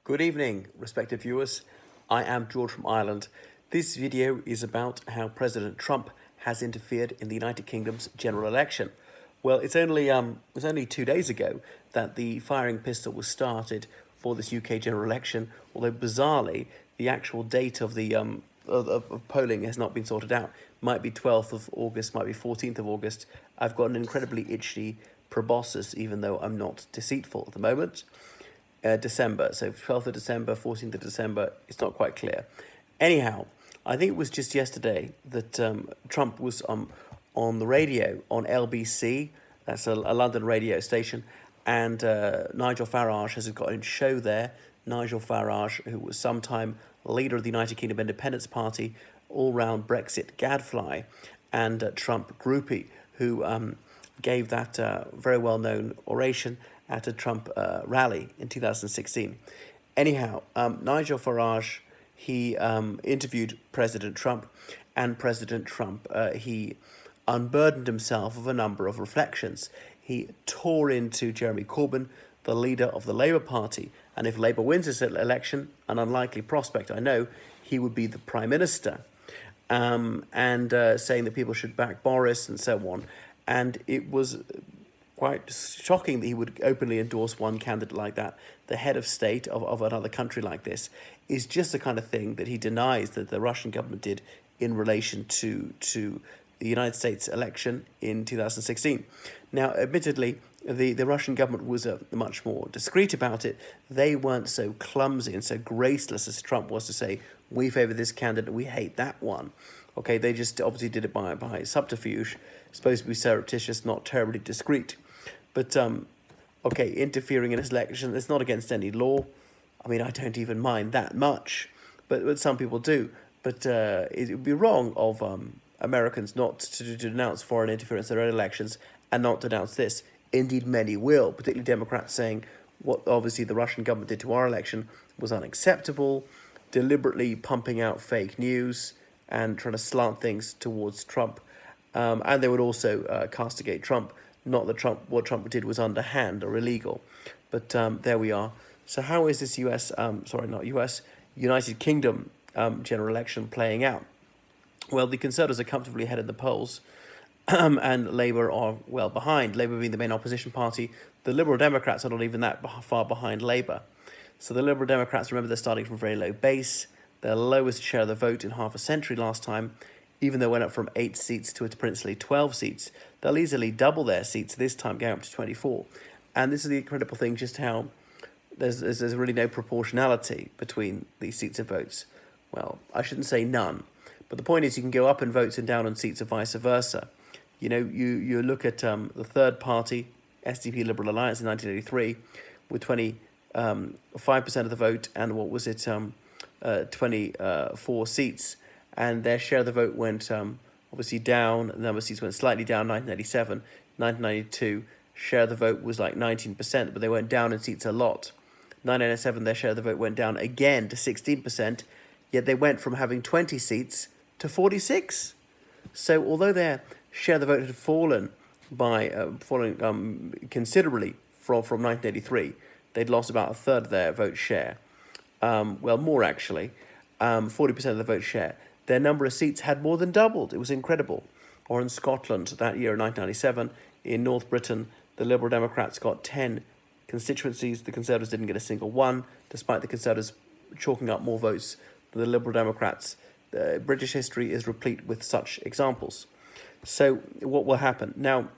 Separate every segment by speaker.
Speaker 1: Good evening, respected viewers. I am George from Ireland. This video is about how President Trump has interfered in the United Kingdom's general election. Well, it was only 2 days ago that the firing pistol was started for this UK general election, although bizarrely, the actual date of the of polling has not been sorted out. Might be 12th of August, might be 14th of August. I've got an incredibly itchy proboscis, even though I'm not deceitful at the moment. December, so 12th of December, 14th of December, it's not quite clear. Anyhow, I think it was just yesterday that Trump was on the radio on LBC, that's a London radio station, and Nigel Farage has got a show there. Nigel Farage, who was sometime leader of the United Kingdom Independence Party, all-round Brexit gadfly, and Trump groupie, who gave that very well-known oration at a Trump rally in 2016. Anyhow, Nigel Farage, he interviewed President Trump, and President Trump, he unburdened himself of a number of reflections. He tore into Jeremy Corbin, the leader of the Labour Party, and if Labour wins this election, an unlikely prospect, I know, he would be the Prime Minister, and saying that people should back Boris and so on. And it was quite shocking that he would openly endorse one candidate like that. The head of state of another country like this is just the kind of thing that he denies that the Russian government did in relation to the United States election in 2016. Now, admittedly, the Russian government was much more discreet about it. They weren't so clumsy and so graceless as Trump was to say, we favour this candidate, we hate that one. Okay, they just obviously did it by subterfuge, supposed to be surreptitious, not terribly discreet. But, okay, interfering in his election, it's not against any law. I mean, I don't even mind that much, but some people do. But it would be wrong of Americans not to denounce foreign interference in their own elections and not denounce this. Indeed, many will, particularly Democrats, saying what obviously the Russian government did to our election was unacceptable, deliberately pumping out fake news and trying to slant things towards Trump. And they would also castigate Trump. Not that what Trump did was underhand or illegal, but there we are. So how is this United Kingdom general election playing out? Well, the Conservatives are comfortably ahead in the polls, and Labour are well behind. Labour being the main opposition party. The Liberal Democrats are not even that far behind Labour. So the Liberal Democrats, remember, they're starting from a very low base. Their lowest share of the vote in half a century last time, even though it went up from 8 seats to a princely 12 seats. They'll easily double their seats this time, going up to 24. And this is the incredible thing, just how there's really no proportionality between these seats and votes. Well, I shouldn't say none, but the point is you can go up in votes and down on seats and vice versa. You know, you look at the third party, SDP Liberal Alliance in 1983, with 25% of the vote, and what was it, 24 seats, and their share of the vote went obviously down. The number of seats went slightly down. 1997, 1992, share of the vote was like 19%, but they went down in seats a lot. 1997, their share of the vote went down again to 16%, yet they went from having 20 seats to 46. So although their share of the vote had fallen considerably from 1983, they'd lost about a third of their vote share. Well, more actually, 40% of the vote share. Their number of seats had more than doubled. It was incredible. Or in Scotland that year in 1997, in North Britain, the Liberal Democrats got 10 constituencies. The Conservatives didn't get a single one, despite the Conservatives chalking up more votes than the Liberal Democrats. British history is replete with such examples. So what will happen? Now,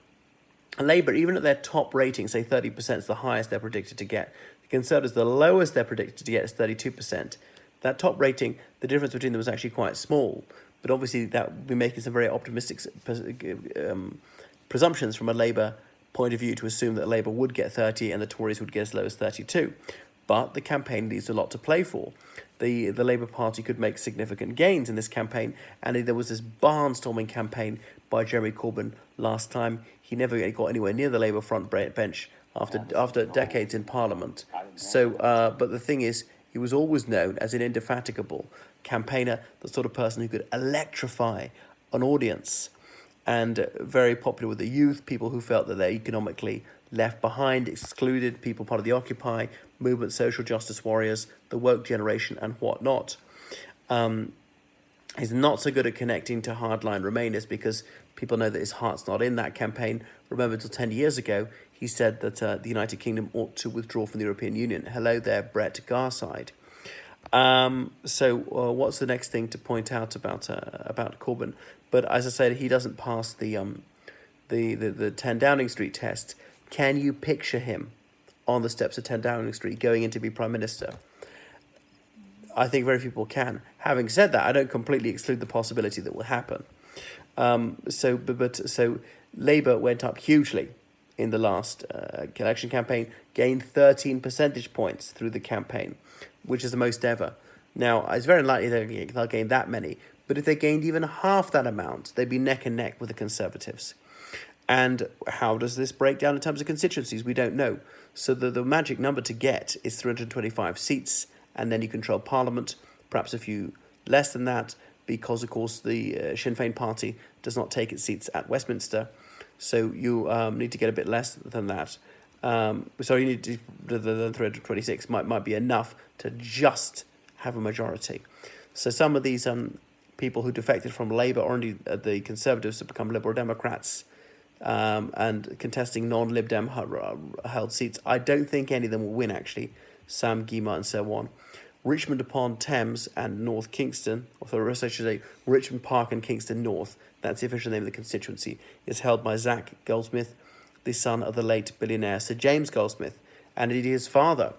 Speaker 1: Labour, even at their top rating, say 30% is the highest they're predicted to get. The Conservatives, the lowest they're predicted to get is 32%. That top rating, the difference between them was actually quite small, but obviously that would be making some very optimistic presumptions from a Labour point of view to assume that Labour would get 30 and the Tories would get as low as 32. But the campaign leaves a lot to play for. The Labour Party could make significant gains in this campaign, and there was this barnstorming campaign by Jeremy Corbyn last time. He never got anywhere near the Labour front bench after decades in Parliament. So, but the thing is, he was always known as an indefatigable campaigner, the sort of person who could electrify an audience, and very popular with the youth, people who felt that they're economically left behind, excluded, people part of the Occupy movement, social justice warriors, the woke generation, and whatnot. He's not so good at connecting to hardline Remainers because people know that his heart's not in that campaign. Remember, until 10 years ago, he said that the United Kingdom ought to withdraw from the European Union. Hello there, Brett Garside. What's the next thing to point out about Corbyn? But as I said, he doesn't pass the 10 Downing Street test. Can you picture him on the steps of 10 Downing Street going in to be Prime Minister? I think very few people can. Having said that, I don't completely exclude the possibility that will happen. So Labour went up hugely in the last election campaign, gained 13 percentage points through the campaign, which is the most ever. Now, it's very unlikely they'll gain that many, but if they gained even half that amount, they'd be neck and neck with the Conservatives. And how does this break down in terms of constituencies? We don't know. So the magic number to get is 325 seats, and then you control Parliament, perhaps a few less than that, because, of course, the Sinn Féin party does not take its seats at Westminster. So you need to get a bit less than that. So you need to, the 326 might be enough to just have a majority. So some of these people who defected from Labour, or indeed the Conservatives, have become Liberal Democrats and contesting non-Lib Dem held seats. I don't think any of them will win, actually. Sam Gyimah and so on. Richmond upon Thames and North Kingston, or I should say Richmond Park and Kingston North, that's the official name of the constituency, is held by Zach Goldsmith, the son of the late billionaire Sir James Goldsmith, and indeed his father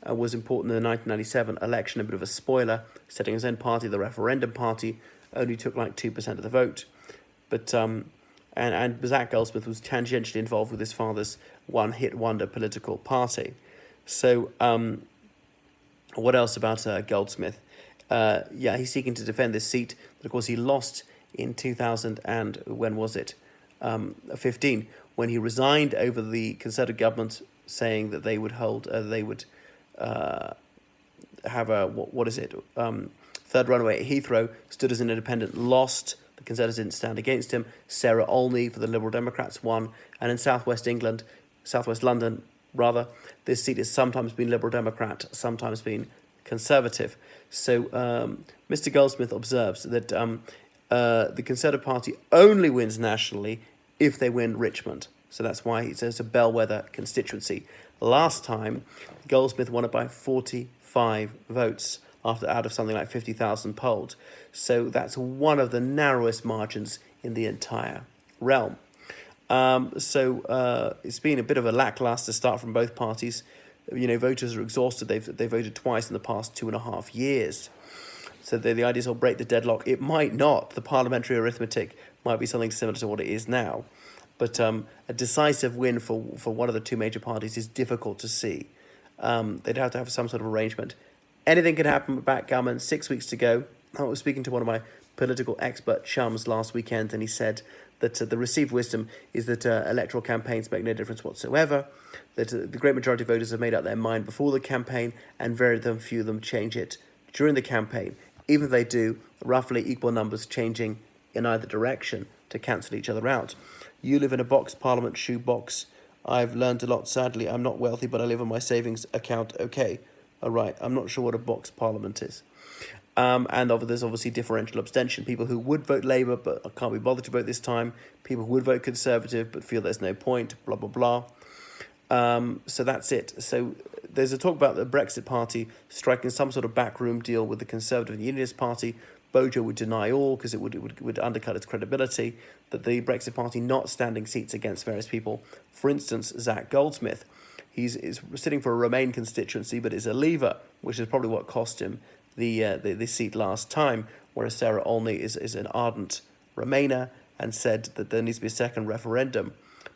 Speaker 1: was important in the 1997 election, a bit of a spoiler, setting his own party, the Referendum Party, only took like 2% of the vote. But and Zach Goldsmith was tangentially involved with his father's one-hit wonder political party. So what else about Goldsmith? He's seeking to defend this seat, but of course he lost in 2000 and when was it? 15, when he resigned over the Conservative government, saying that they would hold, have a third runaway at Heathrow, stood as an independent, lost. The Conservatives didn't stand against him. Sarah Olney for the Liberal Democrats won, and in southwest London, this seat has sometimes been Liberal Democrat, sometimes been Conservative. So Mr. Goldsmith observes that the Conservative Party only wins nationally if they win Richmond. So that's why he says a bellwether constituency. Last time, Goldsmith won it by 45 votes out of something like 50,000 polled. So that's one of the narrowest margins in the entire realm. It's been a bit of a lackluster start from both parties. Voters are exhausted. They've voted twice in the past 2.5 years. So the idea is will break the deadlock. It might not. The parliamentary arithmetic might be something similar to what it is now. But a decisive win for one of the two major parties is difficult to see. They'd have to have some sort of arrangement. Anything could happen with backgammon. 6 weeks to go. I was speaking to one of my political expert chums last weekend, and he said that the received wisdom is that electoral campaigns make no difference whatsoever, that the great majority of voters have made up their mind before the campaign, and very few of them change it during the campaign. Even if they do, roughly equal numbers changing in either direction to cancel each other out. You live in a box parliament shoebox. I've learned a lot, sadly. I'm not wealthy, but I live on my savings account. Okay, all right. I'm not sure what a box parliament is. There's obviously differential abstention. People who would vote Labour but can't be bothered to vote this time. People who would vote Conservative but feel there's no point, blah, blah, blah. So that's it. So there's a talk about the Brexit party striking some sort of backroom deal with the Conservative and Unionist Party. Bojo would deny all because it would undercut its credibility. That the Brexit party not standing seats against various people. For instance, Zach Goldsmith. He's sitting for a Remain constituency but is a Leaver, which is probably what cost him the seat last time, whereas Sarah Olney is an ardent Remainer and said that there needs to be a second referendum.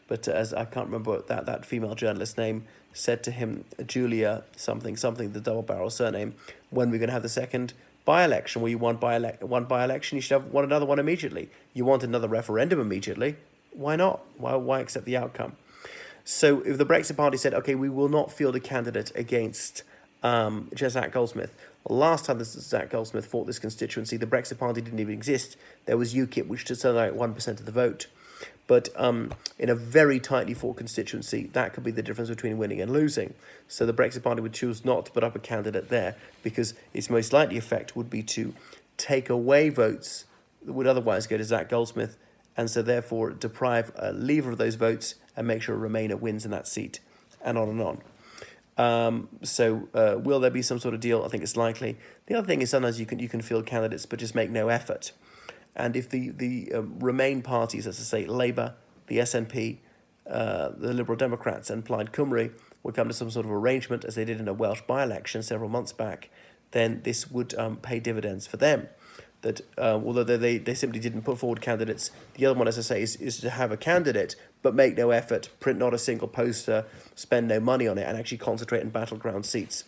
Speaker 1: But as I can't remember what that female journalist's name, said to him, Julia something, the double-barrel surname, when we're going to have the second by-election. Well, you want one by-election, you should have another one immediately. You want another referendum immediately, why not? Why accept the outcome? So if the Brexit party said, okay, we will not field a candidate against Zach Goldsmith. Last time Zach Goldsmith fought this constituency, the Brexit party didn't even exist. There was UKIP, which stood something like 1% of the vote. But in a very tightly fought constituency, that could be the difference between winning and losing. So the Brexit Party would choose not to put up a candidate there because its most likely effect would be to take away votes that would otherwise go to Zach Goldsmith, and so therefore deprive a Leaver of those votes and make sure a Remainer wins in that seat, and on and on. Will there be some sort of deal? I think it's likely. The other thing is sometimes you can field candidates but just make no effort. And if the Remain parties, as I say, Labour, the SNP, the Liberal Democrats and Plaid Cymru would come to some sort of arrangement, as they did in a Welsh by-election several months back, then this would pay dividends for them. That although they simply didn't put forward candidates, the other one, as I say, is to have a candidate but make no effort, print not a single poster, spend no money on it, and actually concentrate in battleground seats.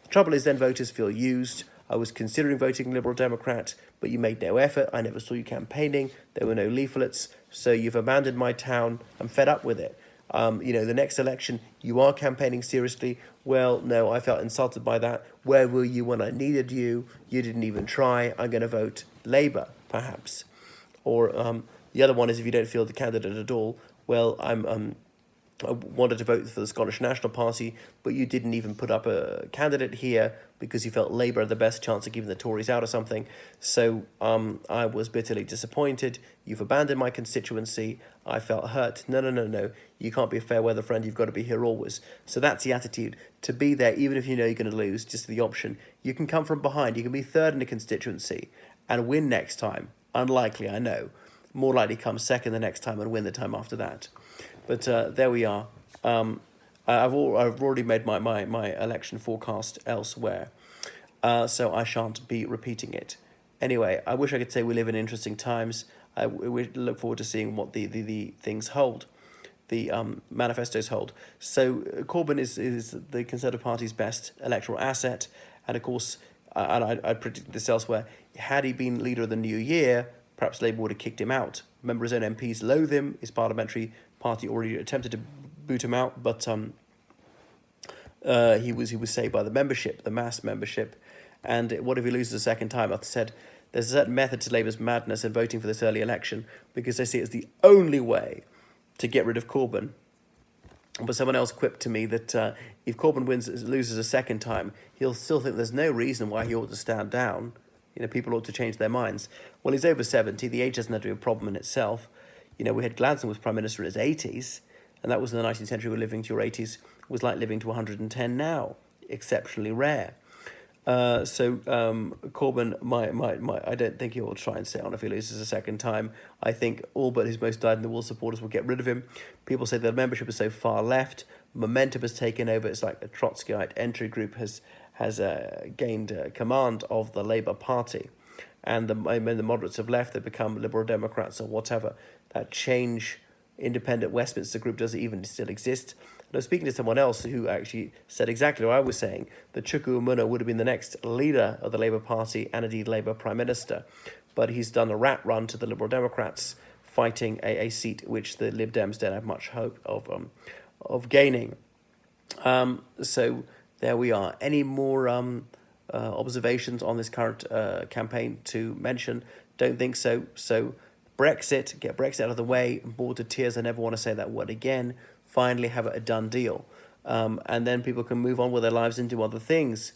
Speaker 1: The trouble is then voters feel used. I was considering voting Liberal Democrat, but you made no effort. I never saw you campaigning. There were no leaflets. So you've abandoned my town. I'm fed up with it. The next election, you are campaigning seriously. Well, no, I felt insulted by that. Where were you when I needed you? You didn't even try. I'm going to vote Labour, perhaps. Or the other one is if you don't feel the candidate at all. Well, I wanted to vote for the Scottish National Party, but you didn't even put up a candidate here because you felt Labour had the best chance of keeping the Tories out or something. So I was bitterly disappointed. You've abandoned my constituency. I felt hurt. No. You can't be a fair weather friend. You've got to be here always. So that's the attitude. To be there, even if you know you're going to lose, just the option. You can come from behind. You can be third in a constituency and win next time. Unlikely, I know. More likely come second the next time and win the time after that. But there we are. I've already made my election forecast elsewhere, so I shan't be repeating it. Anyway, I wish I could say we live in interesting times. We look forward to seeing what the things hold, the manifestos hold. So Corbin is the Conservative Party's best electoral asset, and of course, and I predicted this elsewhere, had he been leader of the new year, perhaps Labour would have kicked him out. Remember, his own MPs loathe him. His parliamentary party already attempted to boot him out, but he was saved by the membership, the mass membership. And what if he loses a second time? I've said there's a certain method to Labour's madness in voting for this early election because they see it as the only way to get rid of Corbyn. But someone else quipped to me that if Corbyn loses a second time, he'll still think there's no reason why he ought to stand down. People ought to change their minds. Well, he's over 70. The age doesn't have to be a problem in itself. We had Gladstone was Prime Minister in his 80s, and that was in the 19th century. Where living to your 80s was like living to 110 now. Exceptionally rare. Corbyn, I don't think he will try and stay on if he loses a second time. I think all but his most dyed-in-the-wool supporters will get rid of him. People say the membership is so far left. Momentum has taken over. It's like a Trotskyite entry group has gained command of the Labour Party. And when the moderates have left, they become Liberal Democrats or whatever. That change, independent Westminster group doesn't even still exist. And I was speaking to someone else who actually said exactly what I was saying, that Chuku Umunna would have been the next leader of the Labour Party and indeed Labour Prime Minister. But he's done a rat run to the Liberal Democrats, fighting a seat which the Lib Dems don't have much hope of gaining. So there we are. Any more observations on this current campaign to mention? Don't think so. So Brexit, get Brexit out of the way, bored to tears. I never want to say that word again. Finally have a done deal. And then people can move on with their lives and do other things.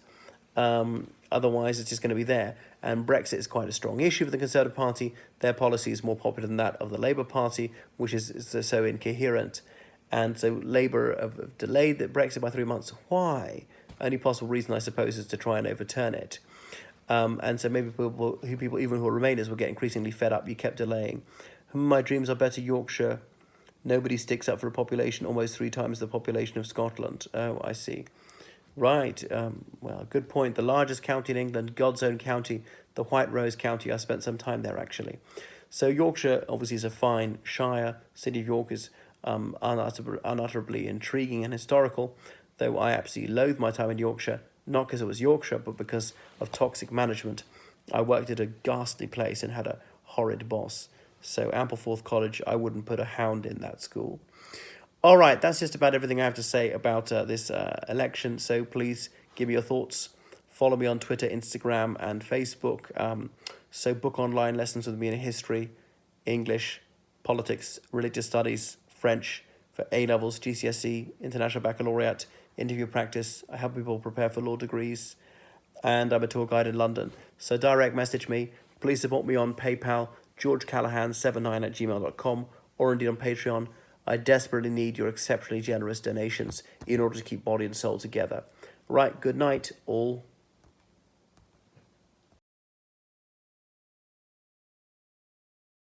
Speaker 1: Otherwise, it's just going to be there. And Brexit is quite a strong issue for the Conservative Party. Their policy is more popular than that of the Labour Party, which is so incoherent. And so Labour have delayed the Brexit by 3 months. Why? Only possible reason, I suppose, is to try and overturn it. And so maybe people even who are Remainers will get increasingly fed up. You kept delaying. My dreams are better Yorkshire. Nobody sticks up for a population almost 3 times the population of Scotland. Oh, I see. Right. Well, good point. The largest county in England, God's own county, the White Rose County. I spent some time there, actually. So Yorkshire, obviously, is a fine shire. City of York is unutterably intriguing and historical, though I absolutely loathe my time in Yorkshire, not because it was Yorkshire, but because of toxic management. I worked at a ghastly place and had a horrid boss. So Ampleforth College, I wouldn't put a hound in that school. All right, that's just about everything I have to say about this election. So please give me your thoughts. Follow me on Twitter, Instagram, and Facebook. So book online lessons with me in history, English, politics, religious studies, French for A-levels, GCSE, International Baccalaureate, interview practice. I help people prepare for law degrees, and I'm a tour guide in London. So direct message me. Please support me on PayPal, georgecallahan79@gmail.com, or indeed on Patreon. I desperately need your exceptionally generous donations in order to keep body and soul together. Right, good night, all.